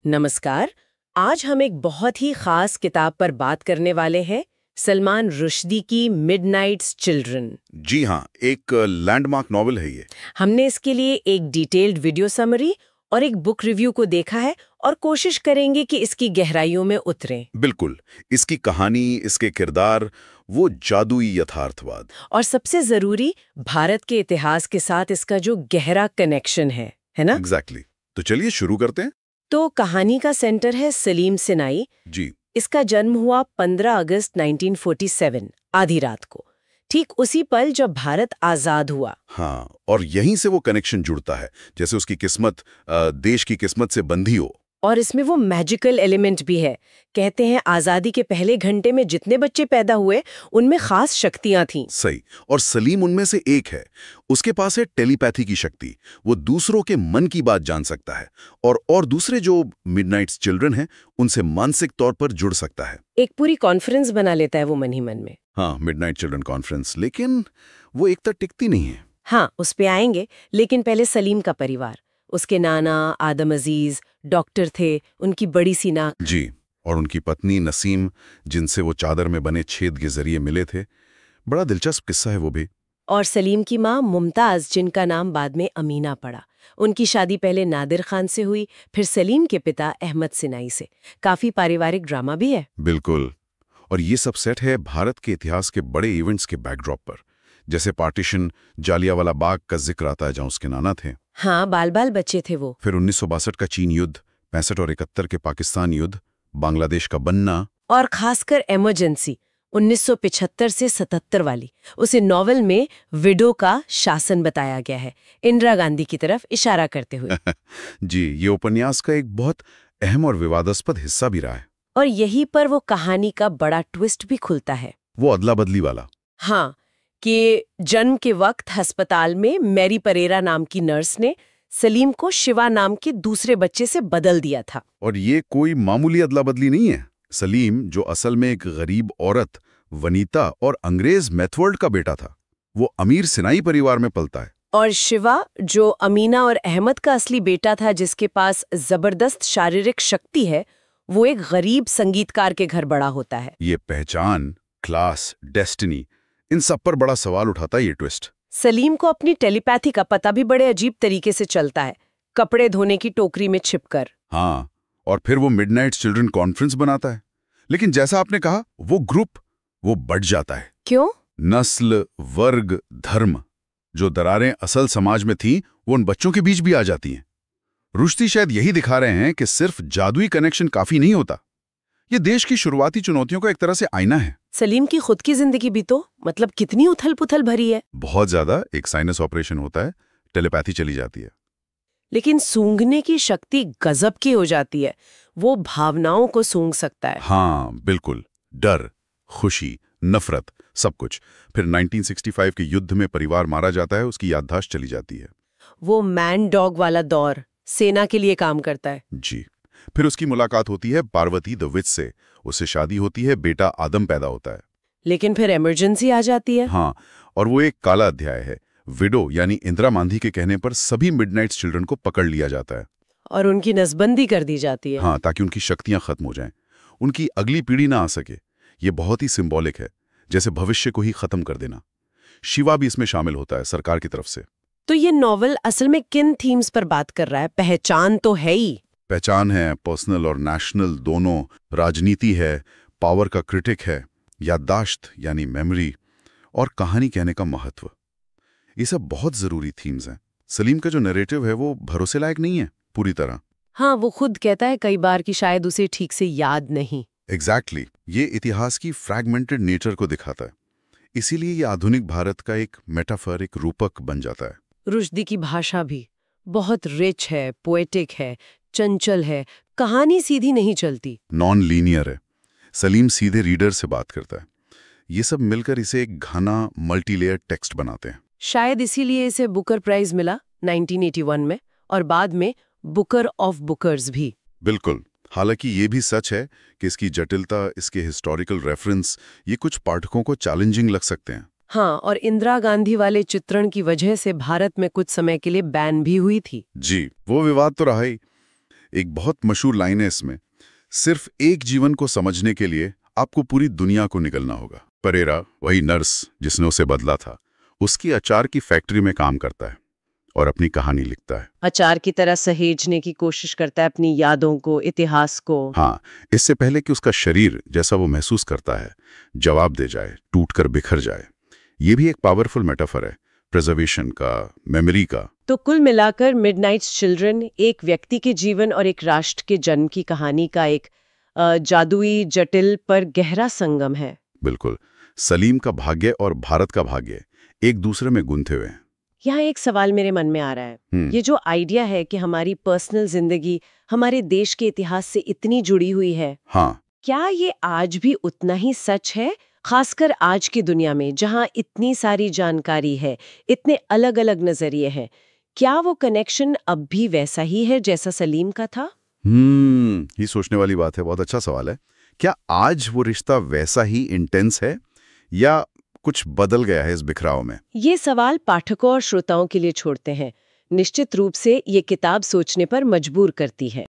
नमस्कार। आज हम एक बहुत ही खास किताब पर बात करने वाले हैं, सलमान रुश्दी की मिडनाइट्स चिल्ड्रन। जी हाँ, एक लैंडमार्क नॉवल है ये। हमने इसके लिए एक डिटेल्ड वीडियो समरी और एक बुक रिव्यू को देखा है और कोशिश करेंगे कि इसकी गहराइयों में उतरें। बिल्कुल, इसकी कहानी, इसके किरदार, वो जादुई यथार्थवाद। और सबसे जरूरी, भारत के इतिहास के साथ इसका जो गहरा कनेक्शन है ना? एग्जैक्टली। तो चलिए शुरू करते हैं। तो कहानी का सेंटर है सलीम सिनाई। जी। इसका जन्म हुआ 15 अगस्त 1947 आधी रात को, ठीक उसी पल जब भारत आजाद हुआ। हाँ, और यहीं से वो कनेक्शन जुड़ता है, जैसे उसकी किस्मत देश की किस्मत से बंधी हो। और इसमें वो मैजिकल एलिमेंट भी है। कहते हैं आजादी के पहले घंटे में जितने बच्चे पैदा हुए उनमें खास शक्तियां थीं। सही, और सलीम उनमें से एक है। उसके पास है टेलीपैथी की शक्ति, वो दूसरों के मन की बात जान सकता है और दूसरे जो मिडनाइट्स चिल्ड्रन हैं उनसे मानसिक तौर पर जुड़ सकता है। एक पूरी कॉन्फ्रेंस बना लेता है वो मन ही मन में। हाँ, मिडनाइट चिल्ड्रन कॉन्फ्रेंस, लेकिन वो एकता टिकती नहीं है। हाँ, उस पे आएंगे, लेकिन पहले सलीम का परिवार। उसके नाना आदम अजीज डॉक्टर थे, उनकी बड़ी सी नाक। जी, और उनकी पत्नी नसीम, जिनसे वो चादर में बने छेद के जरिए मिले थे। बड़ा दिलचस्प किस्सा है वो भी। और सलीम की माँ मुमताज, जिनका नाम बाद में अमीना पड़ा। उनकी शादी पहले नादिर खान से हुई, फिर सलीम के पिता अहमद सिनाई से। काफी पारिवारिक ड्रामा भी है। बिल्कुल, और ये सब सेट है भारत के इतिहास के बड़े इवेंट्स के बैकड्रॉप पर, जैसे पार्टीशन, जालियांवाला बाग का जिक्र आता है जहाँ उसके नाना थे। हाँ, बाल बाल बच्चे थे वो। फिर 1962 का चीन युद्ध, 65 और 71 के पाकिस्तान युद्ध, बांग्लादेश का बनना, और खासकर इमरजेंसी 1975 से 77 वाली। उसे नॉवल में विडो का शासन बताया गया है, इंदिरा गांधी की तरफ इशारा करते हुए। जी, ये उपन्यास का एक बहुत अहम और विवादास्पद हिस्सा भी रहा है। और यहीं पर वो कहानी का बड़ा ट्विस्ट भी खुलता है। वो अदला बदली वाला। हाँ, कि जन्म के वक्त अस्पताल में मैरी परेरा नाम की नर्स ने सलीम को शिवा नाम के दूसरे बच्चे से बदल दिया था। और ये कोई मामूली अदला बदली नहीं है। सलीम, जो असल में एक गरीब औरत वनीता और अंग्रेज मैथवर्ड का बेटा था, वो अमीर सिनाई परिवार में पलता है। और शिवा, जो अमीना और अहमद का असली बेटा था, जिसके पास जबरदस्त शारीरिक शक्ति है, वो एक गरीब संगीतकार के घर बड़ा होता है। ये पहचान, क्लास, डेस्टिनी, इन सब पर बड़ा सवाल उठाता है ये ट्विस्ट। सलीम को अपनी टेलीपैथी का पता भी बड़े अजीब तरीके से चलता है, कपड़े धोने की टोकरी में छिपकर। हाँ, और फिर वो मिडनाइट चिल्ड्रन कॉन्फ्रेंस बनाता है। लेकिन जैसा आपने कहा, वो ग्रुप वो बढ़ जाता है। क्यों? नस्ल, वर्ग, धर्म, जो दरारें असल समाज में थीं, वो उन बच्चों के बीच भी आ जाती हैं। रुश्दी शायद यही दिखा रहे हैं कि सिर्फ जादुई कनेक्शन काफी नहीं होता। ये देश की शुरुआती चुनौतियों का एक तरह से आईना है। सलीम की खुद की जिंदगी भी तो मतलब कितनी उथल पुथल भरी है। बहुत ज्यादा। एक साइनस ऑपरेशन होता है, टेलीपैथी चली जाती है। लेकिन सूंघने की शक्ति गजब की हो जाती है। वो भावनाओं को सूंघ सकता है। हाँ, बिल्कुल। डर, खुशी, नफरत, सब कुछ। फिर 1965 के युद्ध में परिवार मारा जाता है, उसकी याददाश्त चली जाती है। वो मैन डॉग वाला दौर, सेना के लिए काम करता है। जी। फिर उसकी मुलाकात होती है पार्वती द विच से, उससे शादी होती है, बेटा आदम पैदा होता है। लेकिन फिर इमरजेंसी आ जाती है। हाँ, और वो एक काला अध्याय है। विडो यानी इंदिरा गांधी के कहने पर सभी मिडनाइट चिल्ड्रन को पकड़ लिया जाता है और उनकी नसबंदी कर दी जाती है। हाँ, ताकि उनकी शक्तियां खत्म हो जाएं, उनकी अगली पीढ़ी ना आ सके। ये बहुत ही सिंबॉलिक है, जैसे भविष्य को ही खत्म कर देना। शिवा भी इसमें शामिल होता है सरकार की तरफ से। तो ये नॉवल असल में किन थीम्स पर बात कर रहा है? पहचान तो है ही। पहचान है, पर्सनल और नेशनल दोनों। राजनीति है, पावर का क्रिटिक है, याददाश्त यानी मेमोरी, और कहानी कहने का महत्व। ये सब बहुत जरूरी थीम्स हैं। सलीम का जो नैरेटिव है वो भरोसे लायक नहीं है पूरी तरह। हाँ, वो खुद कहता है कई बार कि शायद उसे ठीक से याद नहीं। एग्जैक्टली। ये इतिहास की फ्रैगमेंटेड नेचर को दिखाता है। इसीलिए ये आधुनिक भारत का एक मेटाफर, एक रूपक बन जाता है। रुश्दी की भाषा भी बहुत रिच है, पोएटिक है, चंचल है। कहानी सीधी नहीं चलती, नॉन लीनियर है। सलीम सीधे रीडर से बात करता है। ये सब मिलकर इसे एक घना मल्टीलेयर टेक्स्ट बनाते हैं। शायद इसीलिए इसे बुकर प्राइज मिला 1981 में, और बाद में बुकर ऑफ बुकर्स भी। बिल्कुल। हालांकि ये भी सच है कि इसकी जटिलता, इसके हिस्टोरिकल रेफरेंस, ये कुछ पाठकों को चैलेंजिंग लग सकते हैं। हाँ, और इंदिरा गांधी वाले चित्रण की वजह से भारत में कुछ समय के लिए बैन भी हुई थी। जी, वो विवाद तो रहा ही। एक बहुत मशहूर लाइन है इसमें, सिर्फ एक जीवन को समझने के लिए आपको पूरी दुनिया को निगलना होगा। परेरा, वही नर्स जिसने उसे बदला था, उसकी अचार की फैक्ट्री में काम करता है और अपनी कहानी लिखता है। अचार की तरह सहेजने की कोशिश करता है अपनी यादों को, इतिहास को। हाँ, इससे पहले कि उसका शरीर जैसा वो महसूस करता है जवाब दे जाए, टूटकर बिखर जाए। ये भी एक पावरफुल मेटाफर है प्रिजर्वेशन का, मेमोरी का। तो कुल मिलाकर मिडनाइट्स चिल्ड्रन एक व्यक्ति के जीवन और एक राष्ट्र के जन्म की कहानी का एक जादुई, जटिल पर गहरा संगम है। बिल्कुल, सलीम का भाग्य और भारत का भाग्य एक दूसरे में गुंथे हुए हैं। यहाँ एक सवाल मेरे मन में आ रहा है। ये जो आइडिया है कि हमारी पर्सनल जिंदगी हमारे देश के इतिहास से इतनी जुड़ी हुई है, हाँ, क्या ये आज भी उतना ही सच है? खासकर आज की दुनिया में जहाँ इतनी सारी जानकारी है, इतने अलग अलग नजरिए हैं, क्या वो कनेक्शन अब भी वैसा ही है जैसा सलीम का था? ये सोचने वाली बात है। बहुत अच्छा सवाल है। क्या आज वो रिश्ता वैसा ही इंटेंस है या कुछ बदल गया है इस बिखराव में? ये सवाल पाठकों और श्रोताओं के लिए छोड़ते हैं। निश्चित रूप से ये किताब सोचने पर मजबूर करती है।